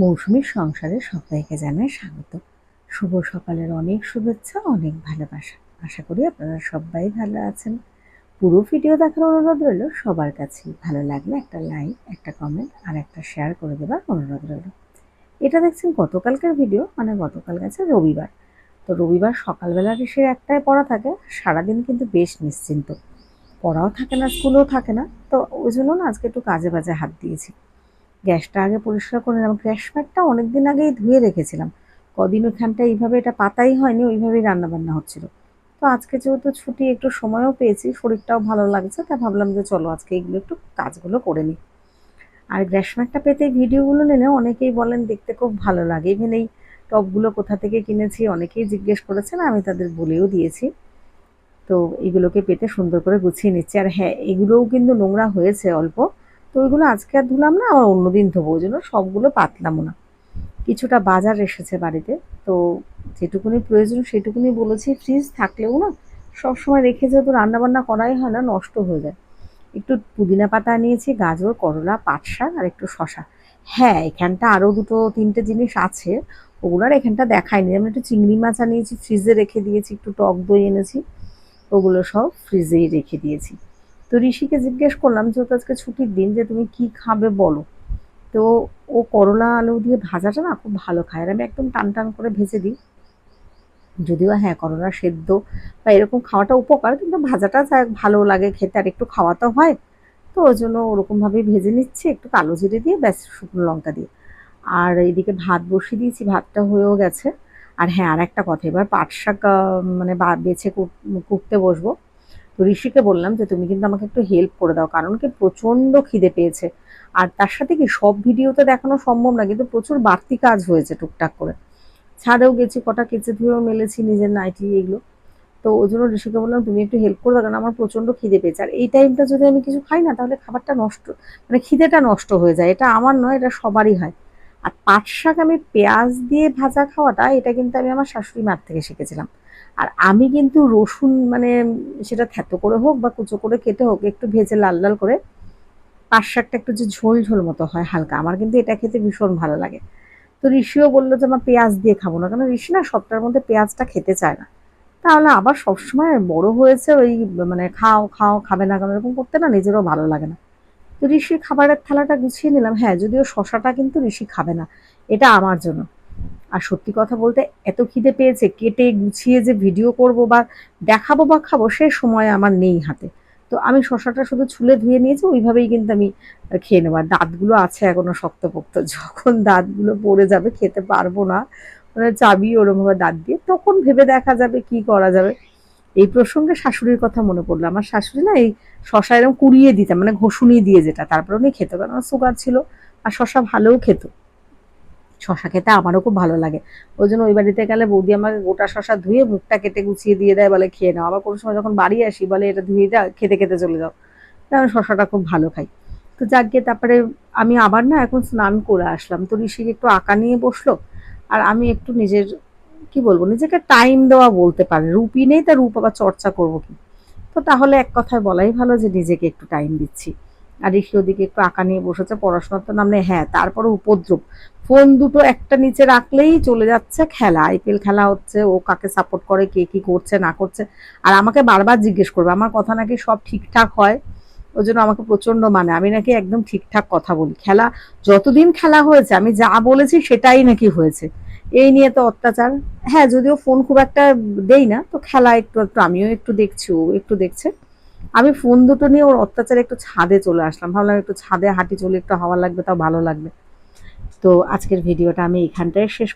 মৌসুমীর সংসারে সবাইকে জানাই স্বাগত। শুভ সকালের অনেক শুভেচ্ছা, অনেক ভালোবাসা। আশা করি আপনারা সবাই ভালো আছেন। পুরো ভিডিও দেখার অনুরোধ রইল সবার কাছেই। ভালো লাগলে একটা লাইক, একটা কমেন্ট আর একটা শেয়ার করে দেবার অনুরোধ রইল। এটা দেখছেন গতকালকার ভিডিও, মানে গতকাল গেছে রবিবার। তো রবিবার সকালবেলা সে একটাই পড়া থাকে, সারাদিন কিন্তু বেশ নিশ্চিন্ত। পড়াও থাকে না, স্কুলেও থাকে না। তো ওই জন্য না আজকে একটু কাজে বাজে হাত দিয়েছি। গ্যাসটা আগে পরিষ্কার করে নিলাম। গ্যাস ম্যাটটা অনেকদিন আগেই ধুয়ে রেখেছিলাম। কদিন ওইখানটা এইভাবে এটা পাতাই হয়নি, ওইভাবেই রান্নাবান্না হচ্ছিল। তো আজকে যেহেতু ছুটি, একটু সময়ও পেয়েছি, শরীরটাও ভালো লাগছে, তাই ভাবলাম যে চলো আজকে এগুলো একটু কাজগুলো করে নিই। আর গ্যাস ম্যাটটা পেতে ভিডিওগুলো নিলে অনেকেই বলেন দেখতে খুব ভালো লাগে। ইভেন এই টবগুলো কোথা থেকে কিনেছি অনেকেই জিজ্ঞেস করেছেন, আমি তাদের বলেও দিয়েছি। তো এগুলোকে পেতে সুন্দর করে গুছিয়ে নিচ্ছি। আর হ্যাঁ, এগুলোও কিন্তু নোংরা হয়েছে অল্প। তো ওইগুলো আজকে আর ধুলাম না, আবার অন্যদিন ধোবো, ওই জন্য সবগুলো পাতলামও না। কিছুটা বাজার এসেছে বাড়িতে। তো যেটুকুনি প্রয়োজন সেটুকুনি বলেছি। ফ্রিজ থাকলেও না সবসময় রেখে যেহেতু রান্নাবান্না করাই হয় না, নষ্ট হয়ে যায়। একটু পুদিনা পাতা নিয়েছি, গাজর, করলা, পাট শাক আর একটু শশা। হ্যাঁ, এখানটা আরও দুটো তিনটে জিনিস আছে, ওগুলো আর এখানটা দেখায়নি। আমি একটু চিংড়ি মাছ নিয়েছি, ফ্রিজে রেখে দিয়েছি, একটু টক দই এনেছি, ওগুলো সব ফ্রিজেই রেখে দিয়েছি। তো ঋষিকে জিজ্ঞেস করলাম যেহেতু আজকে ছুটির দিন, যে তুমি কি খাবে বলো। তো ও করলা আলু দিয়ে ভাজাটা না খুব ভালো খায়, আর আমি একদম টান টান করে ভেজে দিই। যদিও হ্যাঁ, করলা সেদ্ধ বা এরকম খাওয়াটা উপকার, কিন্তু ভাজাটা যা ভালো লাগে খেতে, আর একটু খাওয়া তো হয়। তো ওই জন্য ওরকমভাবেই ভেজে নিচ্ছি, একটু কালো জিরে দিয়ে, ব্যাস শুকনো লঙ্কা দিয়ে। আর এইদিকে ভাত বসিয়ে দিয়েছি, ভাতটা হয়েও গেছে। আর হ্যাঁ, আর একটা কথা, এবার পাট শাক মানে বেছে কুটতে বসবো। তো ঋষিকে বললাম যে তুমি কিন্তু আমাকে একটু হেল্প করে দাও, কারণ কি প্রচণ্ড খিদে পেয়েছে। আর তার সাথে কি সব ভিডিওতে দেখানো সম্ভব না, কিন্তু প্রচুর বাড়তি কাজ হয়েছে টুকটাক করে। ছাদেও গেছি, কটা কেচে ধুয়েও মেলেছি, নিজের নাইটি এগুলো। তো ওই জন্য ঋষিকে বললাম তুমি একটু হেল্প করে দাও, কারণ আমার প্রচণ্ড খিদে পেয়েছে। আর এই টাইমটা যদি আমি কিছু খাই না, তাহলে খাবারটা নষ্ট, মানে খিদেটা নষ্ট হয়ে যায়। এটা আমার নয়, এটা সবারই হয়। আর পাট শাক আমি পেঁয়াজ দিয়ে ভাজা খাওয়াটা, এটা কিন্তু আমি আমার শাশুড়ি মার থেকে শিখেছিলাম। আর আমি কিন্তু রসুন, মানে সেটা থ্যাতো করে হোক বা কুচো করে কেটে হোক, একটু ভেজে লাল লাল করে, পাট শাকটা একটু যে ঝোল ঝোল মতো হয় হালকা, আমার কিন্তু এটা খেতে ভীষণ ভালো লাগে। তো ঋষিও বললো যে আমার পেঁয়াজ দিয়ে খাবো না, কারণ ঋষি না সবটার মধ্যে পেঁয়াজটা খেতে চায় না। তাহলে আবার সবসময় বড় হয়েছে ওই, মানে খাও খাও, খাবে না কেন, এরকম করতে না নিজেরও ভালো লাগে না। তো ঋষির খাবারের থালাটা গুছিয়ে নিলাম। হ্যাঁ, যদিও শশাটা কিন্তু ঋষি খাবে না, এটা আমার জন্য। আর সত্যি কথা বলতে, এত খিদে পেয়েছে, কেটে গুছিয়ে যে ভিডিও করব বা দেখাবো বা খাবো, সে সময় আমার নেই হাতে। তো আমি শশাটা শুধু ছুলে ধুয়ে নিয়েছি, ওইভাবেই কিন্তু আমি খেয়ে নেবো। আর দাঁতগুলো আছে এখনো শক্তপোক্ত, যখন দাঁতগুলো পড়ে যাবে, খেতে পারবো না, মানে চাবি ওরমভাবে দাঁত দিয়ে, তখন ভেবে দেখা যাবে কি করা যাবে। এই প্রসঙ্গে শাশুড়ির কথা মনে পড়লো। আমার শাশুড়ি না এই শশা এরকম কুড়িয়ে দিতাম, মানে ঘষুনি দিয়ে, যেটা তারপরে উনি খেত, কারণ আমার সুগার ছিল। আর শশা ভালোও খেত, শশা খেতে আমারও খুব ভালো লাগে। ওই জন্য ওই বাড়িতে গেলে বৌদি আমাকে গোটা শশা ধুয়ে মুখটা কেটে গুছিয়ে দিয়ে দেয়, বলে খেয়ে নাও। আবার কোনো সময় যখন বাড়ি আসি বলে এটা ধুয়ে দাও, খেতে খেতে চলে যাও। তাই আমি শশাটা খুব ভালো খাই। তো যাক গিয়ে, তারপরে আমি আবার না এখন স্নান করে আসলাম। তো ঋষিকে একটু আঁকা নিয়ে বসলো, আর আমি একটু নিজের, কি বলবো, নিজেকে টাইম দেওয়া বলতে পারে। রূপই নেই, তা রূপ আবার চর্চা করবো কি। তো তাহলে এক কথায় বলাই ভালো যে নিজেকে একটু টাইম দিচ্ছি। আর ঋষি ওদিকে একটু আঁকা নিয়ে বসেছে, পড়াশোনার তো নামলে, হ্যাঁ তারপরে উপদ্রব। ফোন দুটো একটা নিচে রাখলেই চলে যাচ্ছে খেলা, আইপিএল খেলা হচ্ছে, ও কাকে সাপোর্ট করে, কে কি করছে না করছে। আর আমাকে বারবার জিজ্ঞেস করবে, আমার কথা নাকি সব ঠিকঠাক হয়। ওই জন্য আমাকে প্রচন্ড মানে, আমি নাকি একদম ঠিকঠাক কথা বলি। খেলা যতদিন খেলা হয়েছে, আমি যা বলেছি সেটাই নাকি হয়েছে। এই নিয়ে তো অত্যাচার। হ্যাঁ, যদিও ফোন খুব একটা দেই না, তো খেলা একটু একটু আমিও একটু দেখছি, ও একটু দেখছে। আমি ফোন দুটো নিয়ে ওর অত্যাচারে একটু ছাদে চলে আসলাম, ভাবলাম একটু ছাদে হাঁটি, চলে একটু হাওয়া লাগবে, তাও ভালো লাগবে। তো আজকের ভিডিওটা আমি এখানটায় শেষ